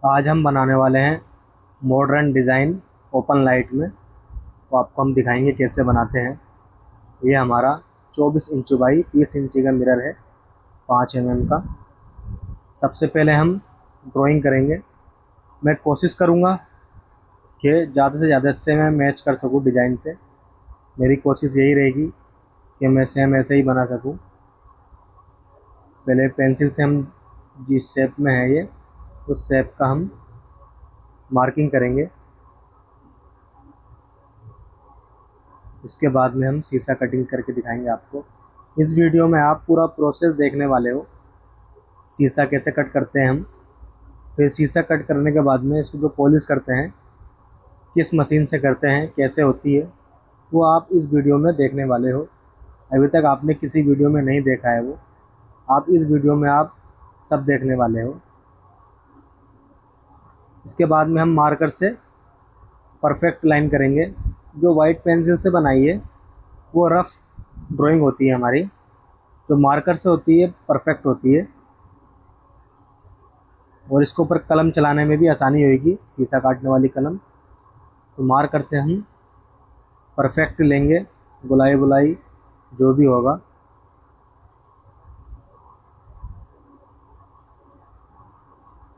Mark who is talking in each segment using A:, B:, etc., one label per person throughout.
A: आज हम बनाने वाले हैं मॉडर्न डिज़ाइन ओपन लाइट में। तो आपको हम दिखाएंगे कैसे बनाते हैं। ये हमारा 24 इंच बाई 30 इंची का मिरर है, 5 mm का। सबसे पहले हम ड्राइंग करेंगे। मैं कोशिश करूँगा कि ज़्यादा से ज़्यादा इससे मैं मैच कर सकूँ डिज़ाइन से। मेरी कोशिश यही रहेगी कि मैं सेम ऐसे ही बना सकूँ। पहले पेंसिल से हम जिस शेप में है ये, उस शेप का हम मार्किंग करेंगे। इसके बाद में हम शीशा कटिंग करके दिखाएंगे आपको। इस वीडियो में आप पूरा प्रोसेस देखने वाले हो, शीशा कैसे कट करते हैं हम। फिर शीशा कट करने के बाद में इसको जो पॉलिश करते हैं, किस मशीन से करते हैं, कैसे होती है, वो आप इस वीडियो में देखने वाले हो। अभी तक आपने किसी वीडियो में नहीं देखा है वो, आप इस वीडियो में आप सब देखने वाले हो। इसके बाद में हम मार्कर से परफेक्ट लाइन करेंगे। जो वाइट पेंसिल से बनाई है वो रफ़ ड्राइंग होती है हमारी, जो मार्कर से होती है परफेक्ट होती है। और इसके ऊपर कलम चलाने में भी आसानी होगी, शीशा काटने वाली कलम। तो मार्कर से हम परफेक्ट लेंगे, गुलाई बुलाई जो भी होगा।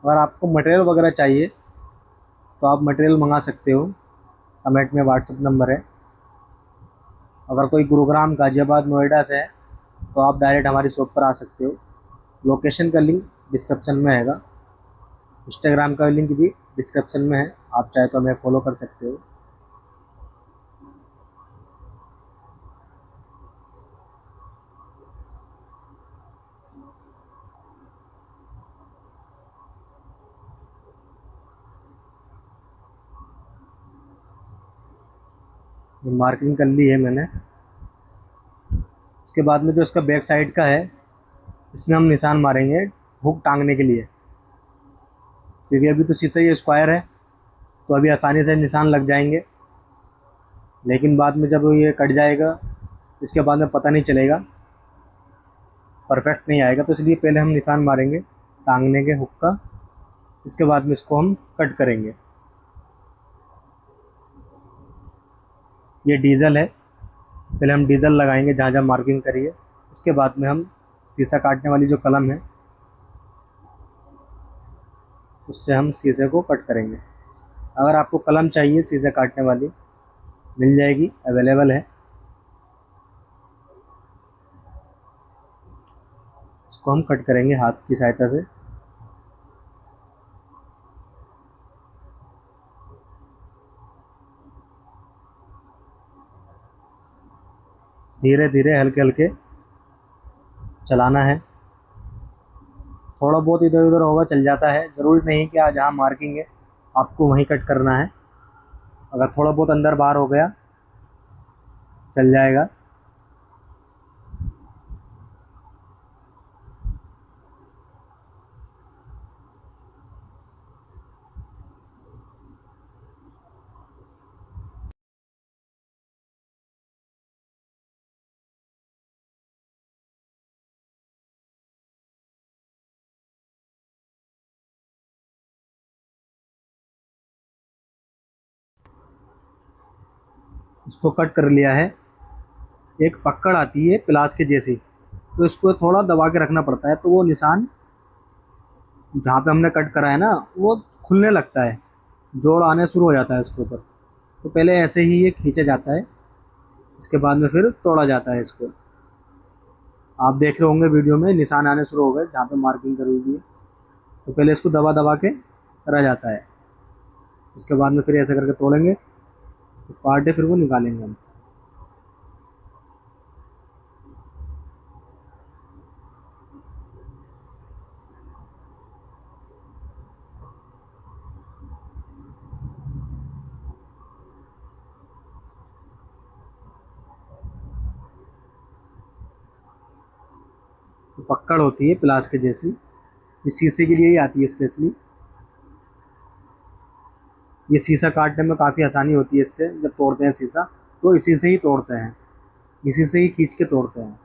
A: अगर आपको मटेरियल वगैरह चाहिए तो आप मटेरियल मंगा सकते हो, कमेंट में व्हाट्सएप नंबर है। अगर कोई गुरुग्राम गाजियाबाद नोएडा से है तो आप डायरेक्ट हमारी शॉप पर आ सकते हो। लोकेशन का लिंक डिस्क्रिप्शन में हैगा, इंस्टाग्राम का लिंक भी डिस्क्रिप्शन में है, आप चाहे तो हमें फॉलो कर सकते हो। ये मार्किंग कर ली है मैंने। इसके बाद में जो इसका बैक साइड का है, इसमें हम निशान मारेंगे हुक टांगने के लिए। क्योंकि अभी तो शीशा ये स्क्वायर है, तो अभी आसानी से निशान लग जाएंगे, लेकिन बाद में जब ये कट जाएगा इसके बाद में पता नहीं चलेगा, परफेक्ट नहीं आएगा। तो इसलिए पहले हम निशान मारेंगे टांगने के हुक का, इसके बाद में इसको हम कट करेंगे। ये डीजल है, पहले हम डीजल लगाएंगे जहाँ जहाँ मार्किंग करी है। इसके बाद में हम शीशा काटने वाली जो कलम है उससे हम शीशे को कट करेंगे। अगर आपको कलम चाहिए शीशे काटने वाली, मिल जाएगी, अवेलेबल है। इसको हम कट करेंगे हाथ की सहायता से। धीरे धीरे हल्के हल्के चलाना है। थोड़ा बहुत इधर उधर होगा चल जाता है, ज़रूरी नहीं कि आज जहाँ मार्किंग है आपको वहीं कट करना है। अगर थोड़ा बहुत अंदर बाहर हो गया चल जाएगा। इसको कट कर लिया है। एक पकड़ आती है प्लास के जैसी, तो इसको थोड़ा दबा के रखना पड़ता है, तो वो निशान जहाँ पे हमने कट करा है ना वो खुलने लगता है, जोड़ आने शुरू हो जाता है इसके ऊपर। तो पहले ऐसे ही ये खींचा जाता है, इसके बाद में फिर तोड़ा जाता है इसको। आप देख रहे होंगे वीडियो में निशान आने शुरू हो गए जहाँ पे मार्किंग करी हुई है। तो पहले इसको दबा दबा के रह जाता है, उसके बाद में फिर ऐसे करके तोड़ेंगे, तो पार्ट है फिर वो निकालेंगे हम। तो पकड़ होती है प्लास के जैसी, ये शीशे के लिए ही आती है स्पेशली। ये शीशा काटने में काफ़ी आसानी होती है इससे। जब तोड़ते हैं शीशा तो इसी से ही तोड़ते हैं, इसी से ही खींच के तोड़ते हैं।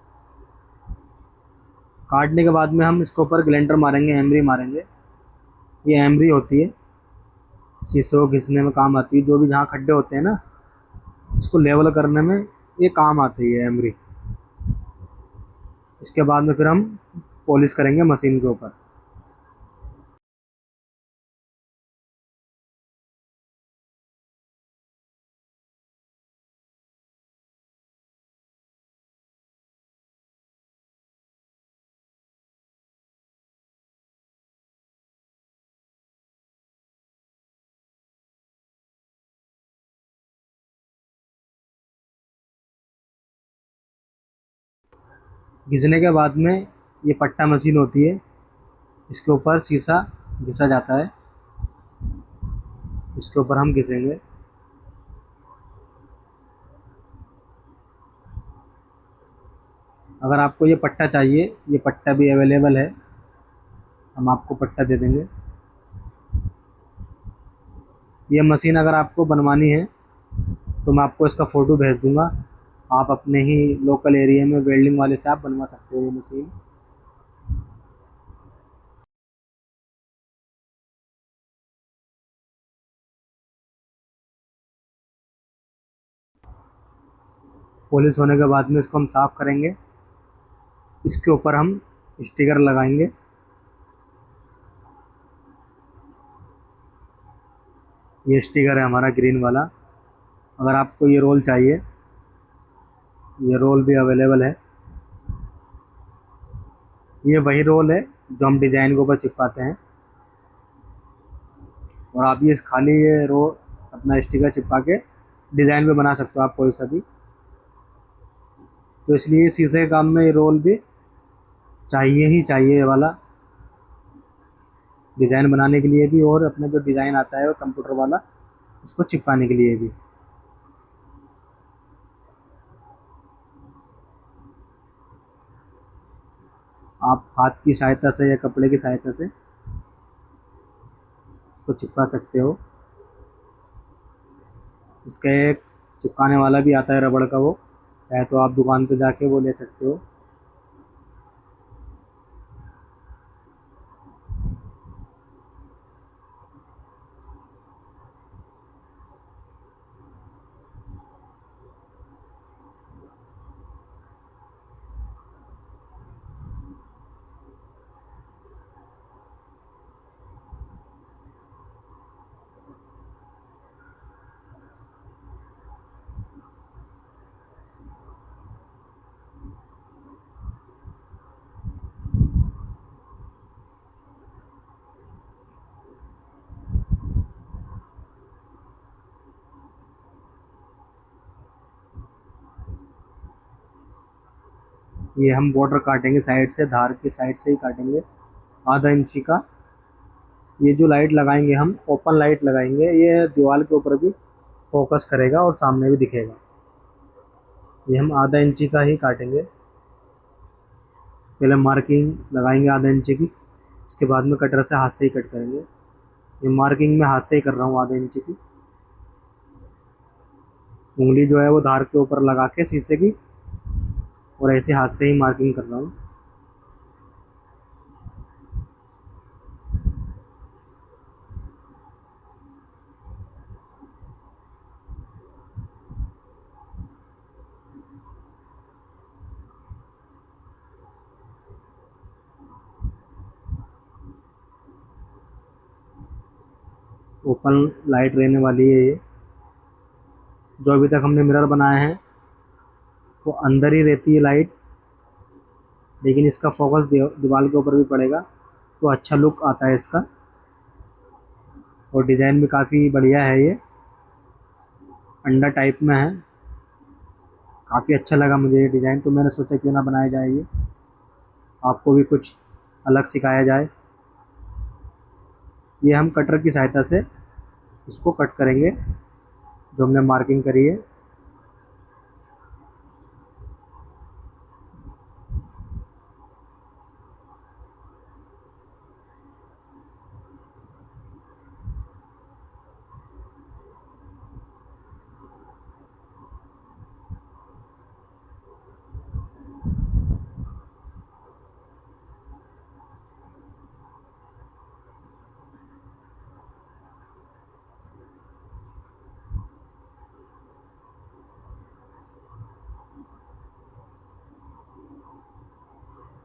A: काटने के बाद में हम इसके ऊपर ग्लेंटर मारेंगे, एमरी मारेंगे, ये एमरी होती है, शीशों को घिसने में काम आती है, जो भी जहाँ खड्डे होते हैं ना इसको लेवल करने में ये काम आती है एमरी। इसके बाद में फिर हम पॉलिश करेंगे मशीन के ऊपर। घिसने के बाद में ये पट्टा मशीन होती है, इसके ऊपर शीशा घिसा जाता है, इसके ऊपर हम घिसेंगे। अगर आपको ये पट्टा चाहिए, ये पट्टा भी अवेलेबल है, हम आपको पट्टा दे देंगे। ये मशीन अगर आपको बनवानी है तो मैं आपको इसका फ़ोटो भेज दूंगा, आप अपने ही लोकल एरिया में वेल्डिंग वाले से आप बनवा सकते हो ये मशीन। पॉलिश होने के बाद में इसको हम साफ़ करेंगे, इसके ऊपर हम स्टिकर लगाएंगे। ये स्टिकर है हमारा ग्रीन वाला। अगर आपको ये रोल चाहिए, ये रोल भी अवेलेबल है। ये वही रोल है जो हम डिज़ाइन के ऊपर चिपकाते हैं, और आप ये खाली ये रोल अपना स्टिकर चिपका के डिज़ाइन भी बना सकते हो आप कोई सा भी। तो इसलिए शीशे के काम में ये रोल भी चाहिए ही चाहिए, ये वाला डिज़ाइन बनाने के लिए भी, और अपना जो डिज़ाइन आता है वो कंप्यूटर वाला उसको चिपकाने के लिए भी। आप हाथ की सहायता से या कपड़े की सहायता से उसको चिपका सकते हो। इसका एक चिपकाने वाला भी आता है रबड़ का, वो चाहे तो आप दुकान पे जाके वो ले सकते हो। ये हम बॉर्डर काटेंगे साइड से, धार के साइड से ही काटेंगे, आधा इंची का। ये जो लाइट लगाएंगे हम ओपन लाइट लगाएंगे, ये दीवार के ऊपर भी फोकस करेगा और सामने भी दिखेगा। ये हम आधा इंची का ही काटेंगे। पहले मार्किंग लगाएंगे आधा इंची की, इसके बाद में कटर से हाथ से ही कट करेंगे। ये मार्किंग मैं हाथ से ही कर रहा हूँ आधा इंची की। उंगली जो है वो धार के ऊपर लगा के शीशे की, और ऐसे हाथ से ही मार्किंग कर रहा हूँ। ओपन लाइट रहने वाली है ये। जो अभी तक हमने मिरर बनाए हैं वो अंदर ही रहती है लाइट, लेकिन इसका फोकस दीवार के ऊपर भी पड़ेगा तो अच्छा लुक आता है इसका। और डिज़ाइन भी काफ़ी बढ़िया है, ये अंडा टाइप में है। काफ़ी अच्छा लगा मुझे ये डिज़ाइन, तो मैंने सोचा क्यों ना बनाया जाए ये, आपको भी कुछ अलग सिखाया जाए। ये हम कटर की सहायता से इसको कट करेंगे जो हमने मार्किंग करी है।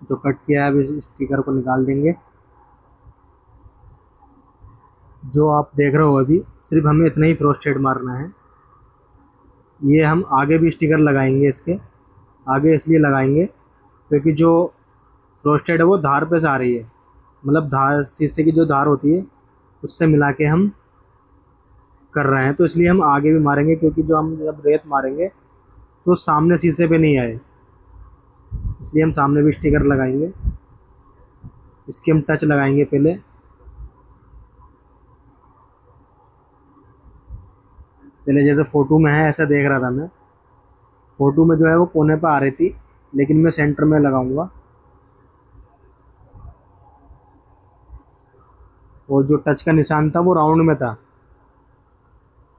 A: जो कट किया है अब इस स्टिकर को निकाल देंगे। जो आप देख रहे हो अभी सिर्फ हमें इतना ही फ्रोस्टेड मारना है। ये हम आगे भी स्टिकर लगाएंगे इसके, आगे इसलिए लगाएंगे क्योंकि जो फ्रोस्टेड है वो धार पे से आ रही है, मतलब धार शीशे की जो धार होती है उससे मिला के हम कर रहे हैं, तो इसलिए हम आगे भी मारेंगे क्योंकि जो हम जब रेत मारेंगे तो सामने शीशे पे नहीं आए, इसलिए हम सामने भी स्टिकर लगाएंगे। इसकी हम टच लगाएंगे पहले। पहले जैसे फ़ोटो में है ऐसा देख रहा था मैं, फ़ोटो में जो है वो कोने पे आ रही थी, लेकिन मैं सेंटर में लगाऊंगा। और जो टच का निशान था वो राउंड में था,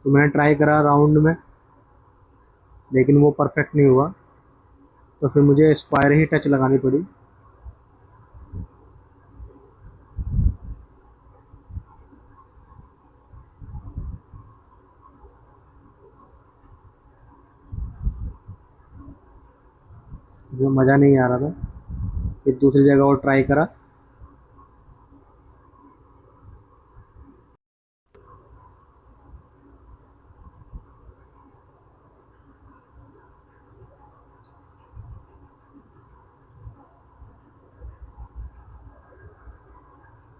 A: तो मैंने ट्राई करा राउंड में, लेकिन वो परफेक्ट नहीं हुआ, तो फिर मुझे स्क्वायर ही टच लगानी पड़ी। जो मज़ा नहीं आ रहा था, फिर दूसरी जगह और ट्राई करा।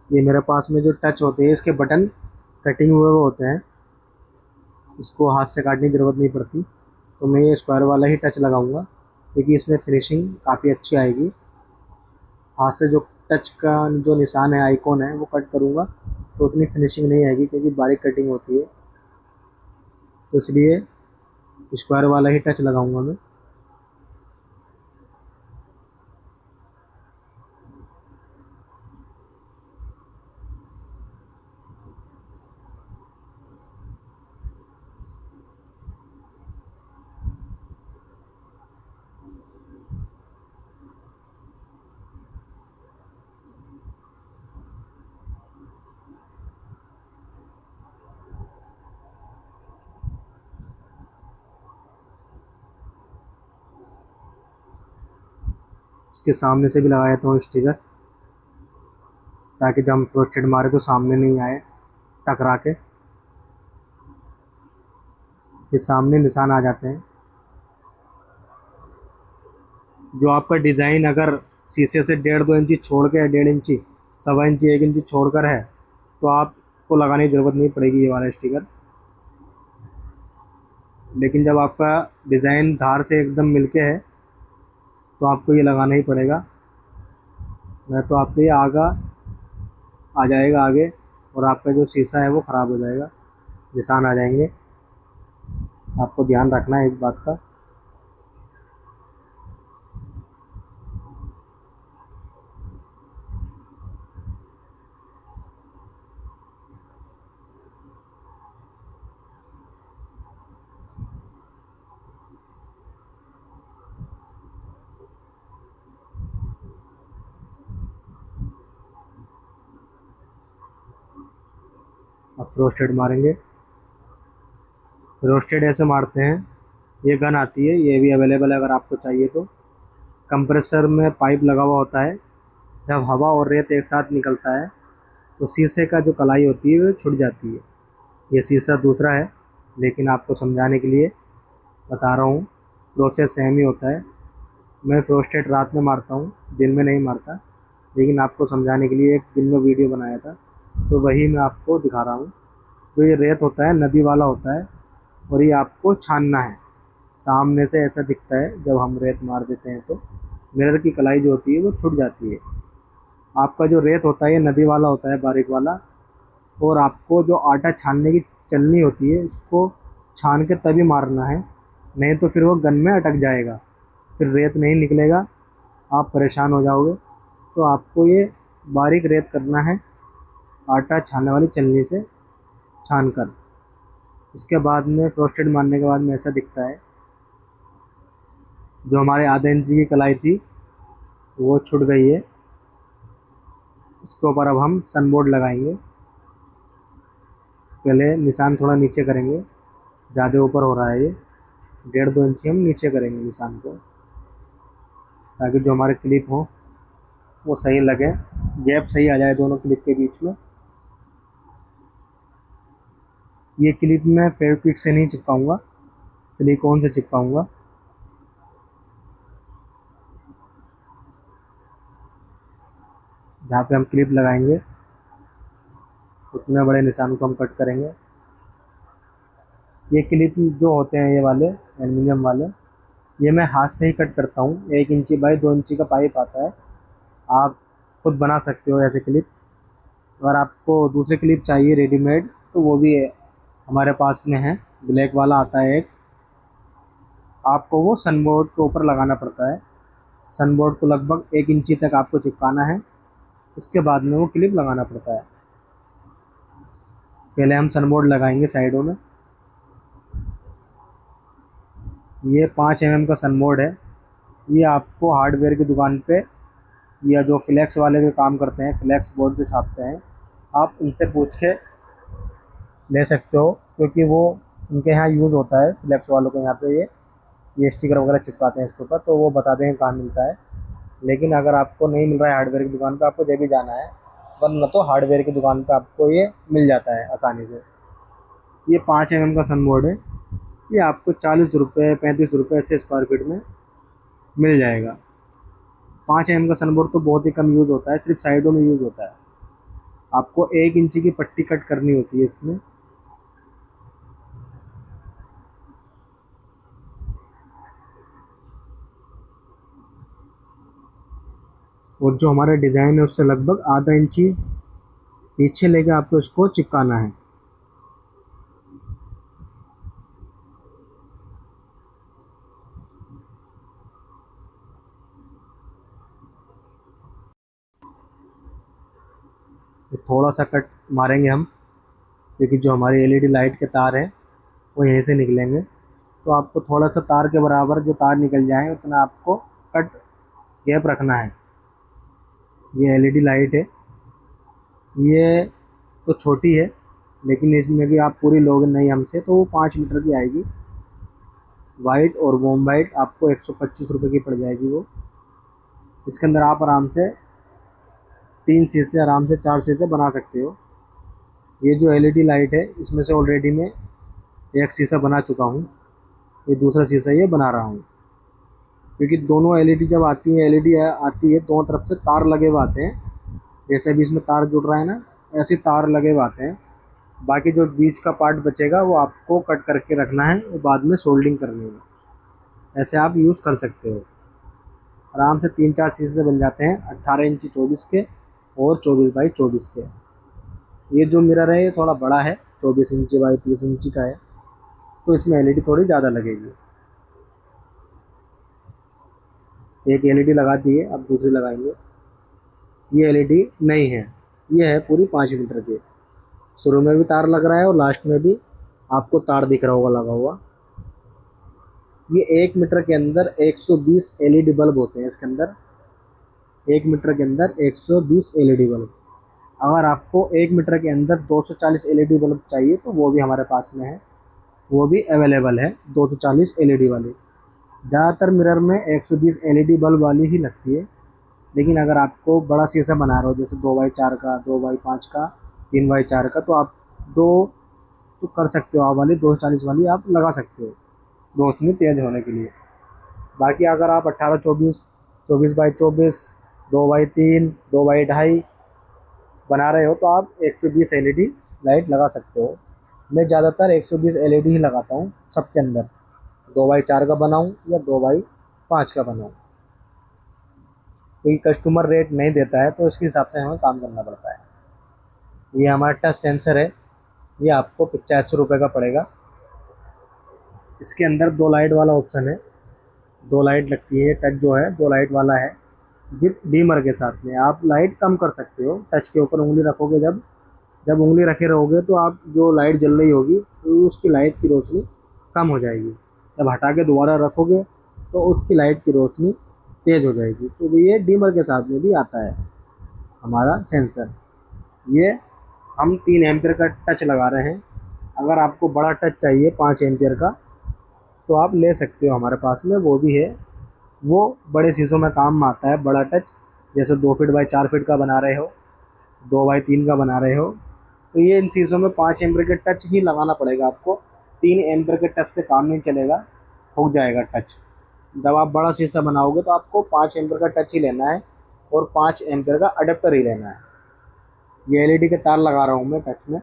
A: ये मेरे पास में जो टच होते हैं इसके बटन कटिंग हुए हुए होते हैं, इसको हाथ से काटने की ज़रूरत नहीं पड़ती, तो मैं ये स्क्वायर वाला ही टच लगाऊंगा क्योंकि इसमें फिनिशिंग काफ़ी अच्छी आएगी। हाथ से जो टच का जो निशान है, आइकॉन है, वो कट करूँगा तो उतनी फिनिशिंग नहीं आएगी क्योंकि बारीक कटिंग होती है, तो इसलिए स्क्वायर वाला ही टच लगाऊंगा मैं। इसके सामने से भी लगाया था स्टिकर, ताकि जब हम फ्रोस्टेड मारे तो सामने नहीं आए टकरा के, फिर सामने निशान आ जाते हैं। जो आपका डिज़ाइन अगर शीशे से 1.5-2 इंची छोड़ के, 1.5 इंची, 1.25 इंची, 1 इंची छोड़कर है, तो आपको लगाने की ज़रूरत नहीं पड़ेगी ये वाला स्टिकर। लेकिन जब आपका डिज़ाइन धार से एकदम मिलके है तो आपको ये लगाना ही पड़ेगा, नहीं तो आपको ये आगा आ जाएगा आगे, और आपका जो शीशा है वो ख़राब हो जाएगा, निशान आ जाएंगे। आपको ध्यान रखना है इस बात का। अब फ्रोस्टेड मारेंगे। फ्रोस्टेड ऐसे मारते हैं, ये गन आती है, ये भी अवेलेबल है अगर आपको चाहिए तो। कंप्रेसर में पाइप लगा हुआ होता है, जब हवा और रेत एक साथ निकलता है तो शीशे का जो कलाई होती है वो छूट जाती है। ये शीशा दूसरा है, लेकिन आपको समझाने के लिए बता रहा हूँ, प्रोसेस सेम ही होता है। मैं फ्रोस्टेड रात में मारता हूँ, दिन में नहीं मारता, लेकिन आपको समझाने के लिए एक दिन में वीडियो बनाया था, तो वही मैं आपको दिखा रहा हूँ। जो ये रेत होता है नदी वाला होता है, और ये आपको छानना है। सामने से ऐसा दिखता है, जब हम रेत मार देते हैं तो मिरर की कलाई जो होती है वो छूट जाती है। आपका जो रेत होता है ये नदी वाला होता है, बारीक वाला, और आपको जो आटा छानने की चलनी होती है इसको छान के तभी मारना है, नहीं तो फिर वो गन में अटक जाएगा, फिर रेत नहीं निकलेगा, आप परेशान हो जाओगे। तो आपको ये बारीक रेत करना है आटा छानने वाली चलनी से छान कर। इसके बाद में फ्रोस्टेड मारने के बाद में ऐसा दिखता है। जो हमारे आधे इंची की कलाई थी वो छूट गई है। इसके ऊपर अब हम सनबोर्ड लगाएंगे। पहले निशान थोड़ा नीचे करेंगे, ज़्यादा ऊपर हो रहा है ये, 1.5-2 इंची हम नीचे करेंगे निशान को, ताकि जो हमारे क्लिप हो वो सही लगे, गैप सही आ जाए दोनों क्लिप के बीच में। ये क्लिप मैं फेविक्विक से नहीं चिपकाऊंगा, सिलिकॉन से चिपकाऊंगा। जहाँ पे हम क्लिप लगाएंगे उतने बड़े निशान को हम कट करेंगे। ये क्लिप जो होते हैं ये वाले एल्युमिनियम वाले, ये मैं हाथ से ही कट करता हूँ। 1 इंची बाई 2 इंची का पाइप आता है, आप खुद बना सकते हो ऐसे क्लिप। अगर आपको दूसरे क्लिप चाहिए रेडीमेड तो वो भी है, हमारे पास में है। ब्लैक वाला आता है एक, आपको वो सनबोर्ड के ऊपर लगाना पड़ता है। सनबोर्ड को लगभग 1 इंची तक आपको चिपकाना है, इसके बाद में वो क्लिप लगाना पड़ता है। पहले हम सनबोर्ड लगाएंगे साइडों में। ये 5 mm का सनबोर्ड है। ये आपको हार्डवेयर की दुकान पे या जो फ्लेक्स वाले के काम करते हैं, फ्लेक्स बोर्ड जो छापते हैं, आप उनसे पूछ के ले सकते हो, क्योंकि वो उनके यहाँ यूज़ होता है। फ्लेक्स वालों के यहाँ पे ये स्टिकर वगैरह चिपकाते हैं इसके ऊपर, तो वो बता देंगे कहाँ मिलता है। लेकिन अगर आपको नहीं मिल रहा है हार्डवेयर की दुकान पे, आपको जब भी जाना है, वरना तो हार्डवेयर की दुकान पे आपको ये मिल जाता है आसानी से। ये 5 mm का सनबोर्ड है। ये आपको 40 रुपये 35 रुपये ऐसे स्क्वायर फीट में मिल जाएगा। 5 mm का सनबोर्ड तो बहुत ही कम यूज़ होता है, सिर्फ साइडों में यूज़ होता है। आपको 1 इंची की पट्टी कट करनी होती है इसमें। और जो हमारा डिज़ाइन है उससे लगभग आधा इंची पीछे लेके आपको इसको चिपकाना है। थोड़ा सा कट मारेंगे हम, क्योंकि जो हमारी एलईडी लाइट के तार हैं वो यहीं से निकलेंगे। तो आपको थोड़ा सा तार के बराबर जो तार निकल जाए उतना आपको कट गैप रखना है। ये एलईडी लाइट है, ये तो छोटी है, लेकिन इसमें भी आप पूरी लोगे नहीं हमसे तो वो 5 मीटर की आएगी। वाइट और वॉम वाइट आपको 125 रुपये की पड़ जाएगी वो। इसके अंदर आप आराम से 3 शीशे, आराम से 4 शीशे बना सकते हो। ये जो एलईडी लाइट है इसमें से ऑलरेडी मैं एक शीशा बना चुका हूँ, ये दूसरा शीशा ये बना रहा हूँ। क्योंकि दोनों एलईडी जब आती है, एलईडी आती है दोनों तरफ से तार लगे हुए आते हैं। जैसे अभी इसमें तार जुड़ रहा है ना, ऐसे तार लगे हुए आते हैं। बाकी जो बीच का पार्ट बचेगा वो आपको कट करके रखना है और बाद में सोल्डिंग करनी है। ऐसे आप यूज़ कर सकते हो। आराम से 3-4 शीशे बन जाते हैं, 18 इंची 24 के और 24 बाई 24 के। ये जो मिरर है ये थोड़ा बड़ा है, 24 इंची बाई 30 इंची का है, तो इसमें एलईडी थोड़ी ज़्यादा लगेगी। एक एलईडी लगा दी है, अब दूसरी लगाएंगे। ये एलईडी नहीं है, ये है पूरी 5 मीटर की। शुरू में भी तार लग रहा है और लास्ट में भी आपको तार दिख रहा होगा लगा हुआ। ये 1 मीटर के अंदर 120 एलईडी बल्ब होते हैं इसके अंदर। 1 मीटर के अंदर 120 एलईडी बल्ब। अगर आपको 1 मीटर के अंदर 240 एलईडी बल्ब चाहिए तो वो भी हमारे पास में है, वो भी अवेलेबल है 240 एलईडी वाली। ज़्यादातर मिरर में 120 एलईडी बल्ब वाली ही लगती है। लेकिन अगर आपको बड़ा शीशा बना रहे हो, जैसे 2x4 का, 2x5 का, 3x4 का, तो आप दो तो कर सकते हो। आप वाली 240 वाली आप लगा सकते हो रोशनी तेज़ होने के लिए। बाकी अगर आप 18-24, 24x24, 2x3, 2x2.5 बना रहे हो तो आप 120 एलईडी लाइट लगा सकते हो। मैं ज़्यादातर 120 एलईडी ही लगाता हूँ सबके अंदर, 2x4 का बनाऊँ या 2x5 का बनाऊँ। क्योंकि कस्टमर रेट नहीं देता है तो उसके हिसाब से हमें काम करना पड़ता है। ये हमारा टच सेंसर है, ये आपको 85 रुपये का पड़ेगा। इसके अंदर 2 लाइट वाला ऑप्शन है, 2 लाइट लगती है। टच जो है 2 लाइट वाला है विद डीमर के साथ में। आप लाइट कम कर सकते हो, टच के ऊपर उंगली रखोगे, जब जब उंगली रखे रहोगे तो आप जो लाइट जल रही होगी तो उसकी लाइट की रोशनी कम हो जाएगी। जब हटा के दोबारा रखोगे तो उसकी लाइट की रोशनी तेज़ हो जाएगी। तो ये डीमर के साथ में भी आता है हमारा सेंसर। ये हम 3 एम्पियर का टच लगा रहे हैं। अगर आपको बड़ा टच चाहिए 5 एम्पियर का तो आप ले सकते हो, हमारे पास में वो भी है। वो बड़े शीशों में काम में आता है बड़ा टच। जैसे 2 फीट बाई 4 फीट का बना रहे हो, 2 बाई 3 का बना रहे हो, तो ये इन शीशों में 5 एम्पियर के टच ही लगाना पड़ेगा आपको। 3 एम्पियर के टच से काम नहीं चलेगा, हो जाएगा टच। जब आप बड़ा शीशा बनाओगे तो आपको 5 एम्पियर का टच ही लेना है और 5 एम्पियर का अडेप्टर ही लेना है। ये एलईडी के तार लगा रहा हूँ मैं टच में,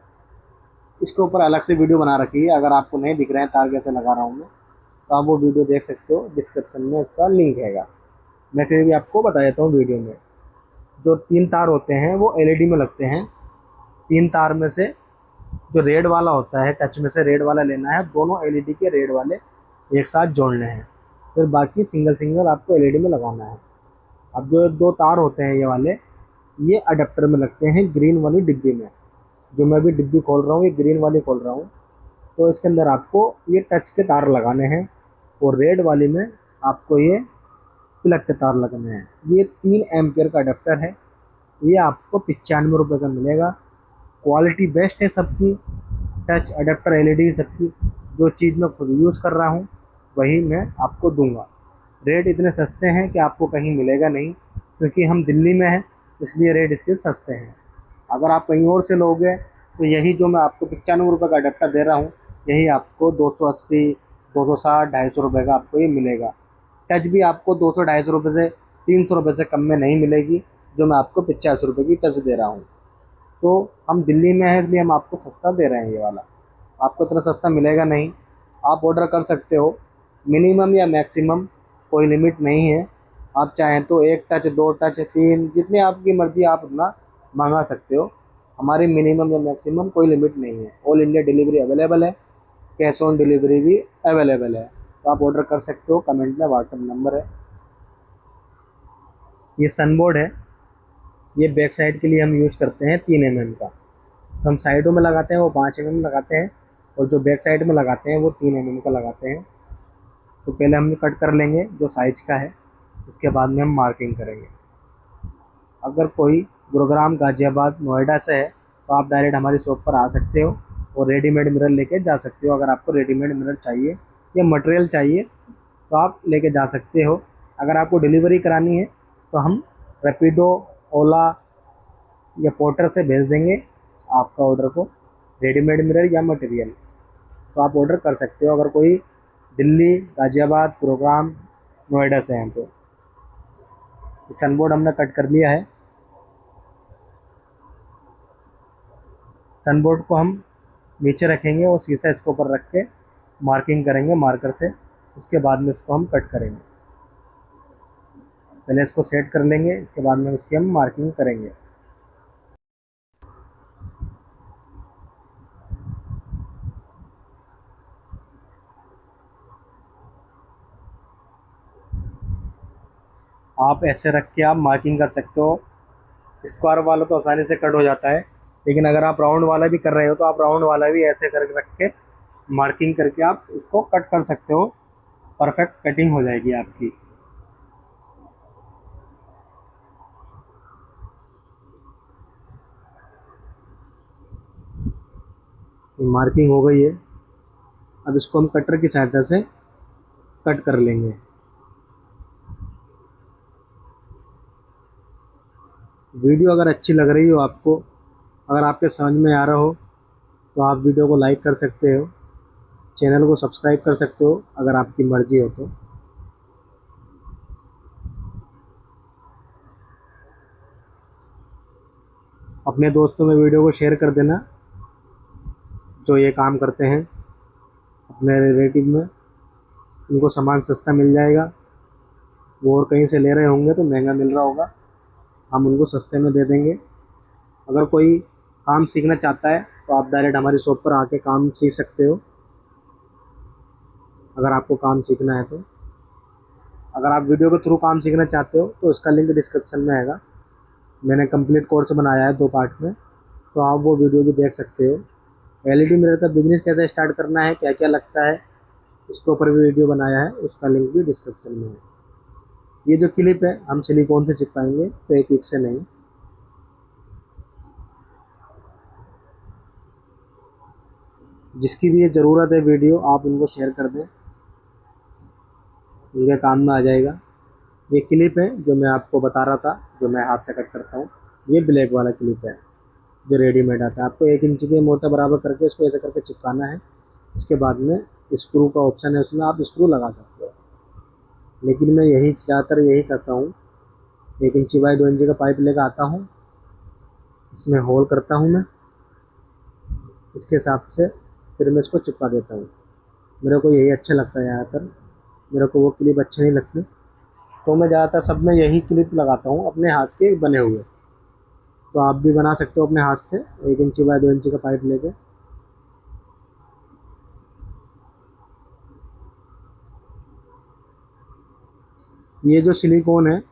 A: इसके ऊपर अलग से वीडियो बना रखी है। अगर आपको नहीं दिख रहे हैं तार कैसे लगा रहा हूँ मैं, तो आप वो वीडियो देख सकते हो, डिस्क्रिप्शन में उसका लिंक हैगा। मैं फिर भी आपको बता देता हूँ वीडियो में। जो 3 तार होते हैं वो एलईडी में लगते हैं। 3 तार में से जो रेड वाला होता है, टच में से रेड वाला लेना है, दोनों एलईडी के रेड वाले एक साथ जोड़ने हैं, फिर बाकी सिंगल सिंगल आपको एलईडी में लगाना है। अब जो 2 तार होते हैं ये वाले, ये अडेप्टर में लगते हैं ग्रीन वाली डिब्बी में। जो मैं अभी डिब्बी खोल रहा हूँ ये ग्रीन वाली खोल रहा हूँ, तो इसके अंदर आपको ये टच के तार लगाने हैं और रेड वाली में आपको ये प्लग के तार लगाने हैं। ये 3 एम्पियर का अडेप्टर है, ये आपको 95 रुपये का मिलेगा। क्वालिटी बेस्ट है सबकी, टच अडेप्टर एलईडी सबकी। जो चीज़ मैं खुद यूज़ कर रहा हूँ वही मैं आपको दूंगा। रेट इतने सस्ते हैं कि आपको कहीं मिलेगा नहीं, क्योंकि हम दिल्ली में हैं इसलिए रेट इसके सस्ते हैं। अगर आप कहीं और से लोगे तो यही जो मैं आपको 95 रुपये का अडेप्टर दे रहा हूँ, यही आपको 280, 260, 250 रुपये का आपको ये मिलेगा। टच भी आपको 200-250 रुपये से 300 रुपये से कम में नहीं मिलेगी, जो मैं आपको 85 रुपये की टच दे रहा हूँ। तो हम दिल्ली में हैं इसलिए हम आपको सस्ता दे रहे हैं। ये वाला आपको इतना सस्ता मिलेगा नहीं। आप ऑर्डर कर सकते हो, मिनिमम या मैक्सिमम कोई लिमिट नहीं है। आप चाहें तो 1 टच, 2 टच, 3, जितनी आपकी मर्ज़ी आप उतना मंगा सकते हो। हमारी मिनिमम या मैक्सिमम कोई लिमिट नहीं है। ऑल इंडिया डिलीवरी अवेलेबल है, कैश ऑन डिलीवरी भी अवेलेबल है। तो आप ऑर्डर कर सकते हो, कमेंट में व्हाट्सअप नंबर है। ये सनबोर्ड है, ये बैक साइड के लिए हम यूज़ करते हैं 3 mm का। तो हम साइडों में लगाते हैं वो 5 mm लगाते हैं, और जो बैक साइड में लगाते हैं वो 3 mm का लगाते हैं। तो पहले हम कट कर लेंगे जो साइज का है, इसके बाद में हम मार्किंग करेंगे। अगर कोई गुरुग्राम, गाज़ियाबाद, नोएडा से है तो आप डायरेक्ट हमारी शॉप पर आ सकते हो और रेडीमेड मिरर लेके जा सकते हो। अगर आपको रेडीमेड मिरर चाहिए या मटेरियल चाहिए तो आप लेके जा सकते हो। अगर आपको डिलीवरी करानी है तो हम रैपिडो, ओला या पोर्टर से भेज देंगे आपका ऑर्डर को, रेडीमेड मिरर या मटेरियल। तो आप ऑर्डर कर सकते हो अगर कोई दिल्ली, गाज़ियाबाद, गुरुग्राम, नोएडा से हैं तो। सनबोर्ड हमने कट कर लिया है। सनबोर्ड को हम नीचे रखेंगे और शीशा इसके ऊपर रख के मार्किंग करेंगे मार्कर से। इसके बाद में इसको हम कट करेंगे। पहले इसको सेट कर लेंगे, इसके बाद में उसकी हम मार्किंग करेंगे। आप ऐसे रख के आप मार्किंग कर सकते हो। स्क्वायर वाला तो आसानी से कट हो जाता है, लेकिन अगर आप राउंड वाला भी कर रहे हो तो आप राउंड वाला भी ऐसे करके रख के मार्किंग करके आप उसको कट कर सकते हो। परफेक्ट कटिंग हो जाएगी आपकी। मार्किंग हो गई है, अब इसको हम कटर की सहायता से कट कर लेंगे। वीडियो अगर अच्छी लग रही हो आपको, अगर आपके समझ में आ रहा हो, तो आप वीडियो को लाइक कर सकते हो, चैनल को सब्सक्राइब कर सकते हो अगर आपकी मर्ज़ी हो तो। अपने दोस्तों में वीडियो को शेयर कर देना जो ये काम करते हैं अपने रिलेटिव में, उनको सामान सस्ता मिल जाएगा। वो और कहीं से ले रहे होंगे तो महंगा मिल रहा होगा, हम उनको सस्ते में दे देंगे। अगर कोई काम सीखना चाहता है तो आप डायरेक्ट हमारी शॉप पर आके काम सीख सकते हो, अगर आपको काम सीखना है तो। अगर आप वीडियो के थ्रू काम सीखना चाहते हो तो इसका लिंक डिस्क्रिप्शन में आएगा। मैंने कंप्लीट कोर्स बनाया है 2 पार्ट में, तो आप वो वीडियो भी देख सकते हो। एलईडी मिरर का बिजनेस कैसे स्टार्ट करना है, क्या क्या लगता है, उसके ऊपर भी वीडियो बनाया है, उसका लिंक भी डिस्क्रिप्शन में है। ये जो क्लिप है हम सिलिकॉन से चिपकाएंगे, फेक विक से नहीं। जिसकी भी ये ज़रूरत है वीडियो, आप उनको शेयर कर दें, उनके काम में आ जाएगा। ये क्लिप है जो मैं आपको बता रहा था, जो मैं हाथ से कट करता हूँ। ये ब्लैक वाला क्लिप है जो रेडीमेड आता है। आपको 1 इंच के मोटा बराबर करके इसको ऐसे करके चिपकाना है। इसके बाद में स्क्रू का ऑप्शन है, उसमें आप स्क्रू लगा सकते हो, लेकिन मैं यही ज़्यादातर यही करता हूँ। 1 इंची बाई 2 इंची का पाइप लेकर आता हूँ, इसमें होल करता हूँ मैं, इसके हिसाब से फिर मैं इसको चिपका देता हूँ। मेरे को यही अच्छा लगता है ज़्यादातर, मेरे को वो क्लिप अच्छे नहीं लगते, तो मैं ज़्यादातर सब में यही क्लिप लगाता हूँ अपने हाथ के बने हुए। तो आप भी बना सकते हो अपने हाथ से 1 इंची बाय 2 इंची का पाइप लेके। ये जो सिलिकॉन है,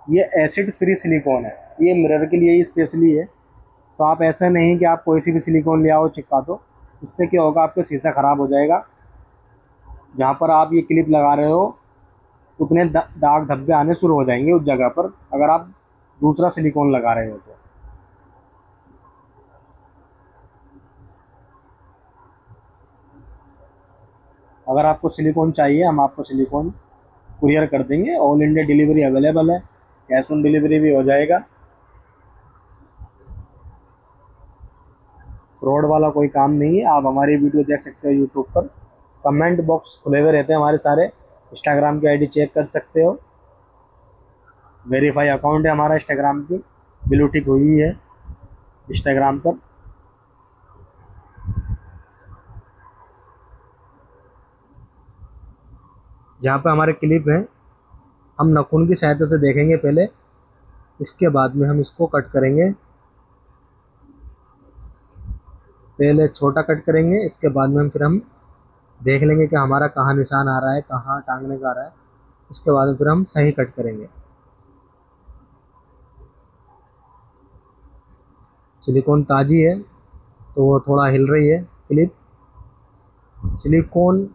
A: ये एसिड फ्री सिलिकॉन है, ये मिरर के लिए ही स्पेशली है। तो आप ऐसा नहीं कि आप कोई सी भी सिलिकॉन ले आओ चिपका दो, इससे क्या होगा, आपका शीशा ख़राब हो जाएगा। जहाँ पर आप ये क्लिप लगा रहे हो उतने दाग धब्बे आने शुरू हो जाएंगे उस जगह पर, अगर आप दूसरा सिलिकॉन लगा रहे हो तो। अगर आपको सिलिकॉन चाहिए, हम आपको सिलिकॉन कुरियर कर देंगे। ऑल इंडिया डिलीवरी अवेलेबल है, कैश ऑन डिलीवरी भी हो जाएगा। फ्रॉड वाला कोई काम नहीं है। आप हमारी वीडियो देख सकते हो यूट्यूब पर, कमेंट बॉक्स खुले हुए रहते हैं हमारे सारे। इंस्टाग्राम की आईडी चेक कर सकते हो, वेरीफाई अकाउंट है हमारा इंस्टाग्राम की, ब्लू टिक हुई है इंस्टाग्राम पर। जहाँ पे हमारे क्लिप हैं, हम नाखून की सहायता से देखेंगे पहले, इसके बाद में हम इसको कट करेंगे। पहले छोटा कट करेंगे, इसके बाद में हम देख लेंगे कि हमारा कहाँ निशान आ रहा है, कहाँ टांगने का आ रहा है। इसके बाद में फिर हम सही कट करेंगे। सिलिकॉन ताज़ी है तो वो थोड़ा हिल रही है क्लिप। सिलिकॉन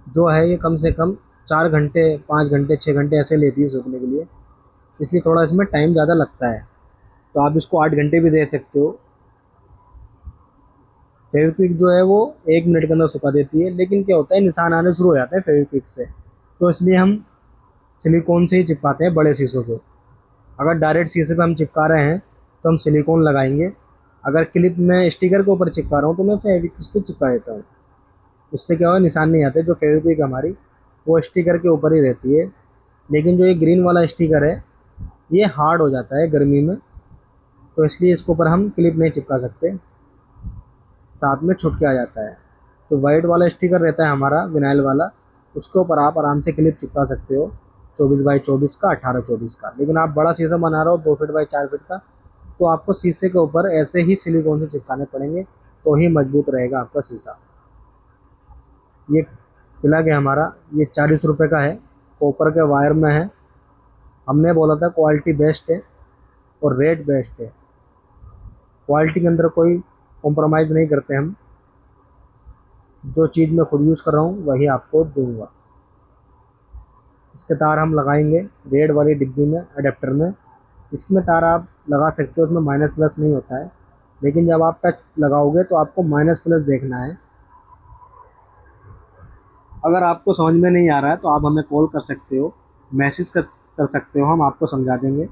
A: जो है ये कम से कम 4 घंटे 5 घंटे 6 घंटे ऐसे लेती है सूखने के लिए, इसलिए थोड़ा इसमें टाइम ज़्यादा लगता है। तो आप इसको 8 घंटे भी दे सकते हो। फेविक्विक जो है वो 1 मिनट के अंदर सुखा देती है, लेकिन क्या होता है, निशान आने शुरू हो जाते हैं फेविक्विक से, तो इसलिए हम सिलिकॉन से ही चिपकाते हैं बड़े शीशों को। अगर डायरेक्ट शीशे पे हम चिपका रहे हैं तो हम सिलिकॉन लगाएंगे। अगर क्लिप में स्टिकर के ऊपर चिपका रहा हूँ तो मैं फेविक्विक से चिपका देता हूँ। उससे क्या होगा, निशान नहीं आते। जो फेविक्विक हमारी वो स्टिकर के ऊपर ही रहती है, लेकिन जो ये ग्रीन वाला स्टिकर है ये हार्ड हो जाता है गर्मी में, तो इसलिए इसके ऊपर हम क्लिप नहीं चिपका सकते, साथ में छुटके आ जाता है। तो वाइट वाला स्टिकर रहता है हमारा विनाइल वाला, उसके ऊपर आप आराम से क्लिप चिपका सकते हो 24 बाई 24 का, 18 24 का। लेकिन आप बड़ा शीशा बना रहे हो 2 फीट बाई 4 फीट का, तो आपको शीशे के ऊपर ऐसे ही सिलिकॉन से चिपकाने पड़ेंगे, तो ही मजबूत रहेगा आपका शीशा। ये प्लग है हमारा, ये 40 रुपये का है, कॉपर के वायर में है। हमने बोला था क्वालिटी बेस्ट है और रेट बेस्ट है, क्वालिटी के अंदर कोई कॉम्प्रोमाइज़ नहीं करते हम। जो चीज़ मैं खुद यूज़ कर रहा हूँ वही आपको दूंगा। इसके तार हम लगाएंगे रेड वाली डिब्बी में, अडेप्टर में। इसमें तार आप लगा सकते हो, उसमें माइनस प्लस नहीं होता है, लेकिन जब आप टच लगाओगे तो आपको माइनस प्लस देखना है। अगर आपको समझ में नहीं आ रहा है तो आप हमें कॉल कर सकते हो, मैसेज कर सकते हो, हम आपको समझा देंगे।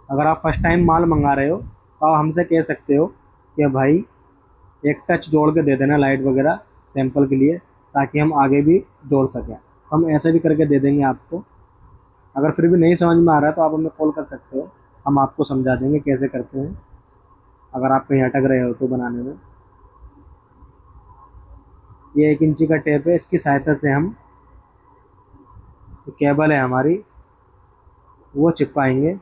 A: अगर आप फर्स्ट टाइम माल मंगा रहे हो तो आप हमसे कह सकते हो कि भाई एक टच जोड़ के दे देना लाइट वगैरह सैंपल के लिए, ताकि हम आगे भी जोड़ सकें। हम ऐसे भी करके दे देंगे आपको। अगर फिर भी नहीं समझ में आ रहा है तो आप हमें कॉल कर सकते हो, हम आपको समझा देंगे कैसे करते हैं, अगर आप कहीं अटक रहे हो तो बनाने में। ये 1 इंची का टेप है, इसकी सहायता से हम, केबल है हमारी, वो चिपकाएंगे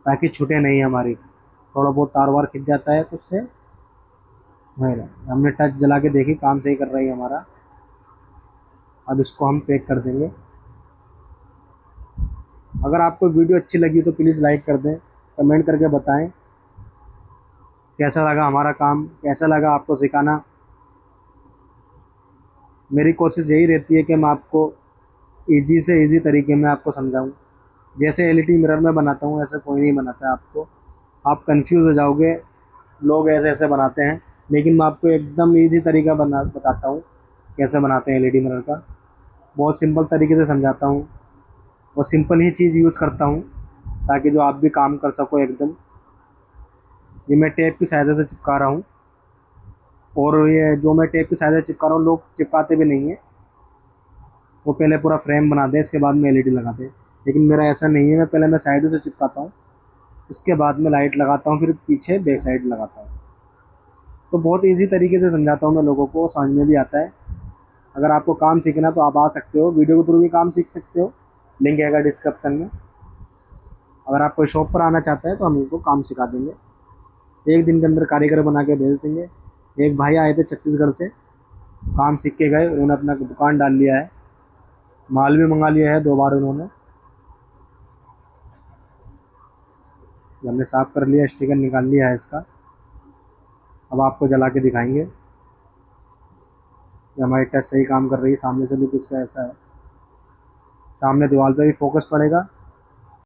A: ताकि छूटे नहीं हमारी। थोड़ा बहुत तार वार खिंच जाता है तो उससे नहीं रहा। हमने टच जला के देखी, काम सही कर रही है हमारा। अब इसको हम पैक कर देंगे। अगर आपको वीडियो अच्छी लगी तो प्लीज़ लाइक कर दें, कमेंट करके बताएं कैसा लगा हमारा काम, कैसा लगा आपको सिखाना। मेरी कोशिश यही रहती है कि मैं आपको इजी से इजी तरीके में आपको समझाऊं। जैसे एलईडी मिरर में बनाता हूँ ऐसा कोई नहीं बनाता है आपको, आप कंफ्यूज हो जाओगे, लोग ऐसे ऐसे बनाते हैं। लेकिन मैं आपको एकदम इजी तरीका बताता हूँ कैसे बनाते हैं एलईडी मिरर का, बहुत सिंपल तरीके से समझाता हूँ। और सिंपल ही चीज़ यूज़ करता हूँ ताकि जो आप भी काम कर सको एकदम। ये मैं टेप की सहायता से चिपका रहा हूँ, और ये जो मैं टेप की सहायता से चिपका रहा हूँ लोग चिपकाते भी नहीं है, वो पहले पूरा फ्रेम बनाते हैं इसके बाद में एलईडी लगाते हैं। लेकिन मेरा ऐसा नहीं है, मैं पहले मैं साइडों से चिपकाता हूँ, उसके बाद में लाइट लगाता हूँ, फिर पीछे बैक साइड लगाता हूँ। तो बहुत इजी तरीके से समझाता हूँ मैं लोगों को, समझ में भी आता है। अगर आपको काम सीखना तो आप आ सकते हो, वीडियो के थ्रू भी काम सीख सकते हो, लिंक है डिस्क्रिप्शन में। अगर आप कोई शॉप पर आना चाहते हैं तो हम उनको काम सिखा देंगे, एक दिन के अंदर कारीगर बना के भेज देंगे। एक भाई आए थे छत्तीसगढ़ से, काम सीख के गए, उन्होंने अपना दुकान डाल लिया है, माल भी मंगा लिया है 2 बार उन्होंने। हमने साफ कर लिया, स्टिकर निकाल लिया है इसका। अब आपको जला के दिखाएंगे कि हमारी टच सही काम कर रही है। सामने से लुक इसका ऐसा है, सामने दीवार पे भी फोकस पड़ेगा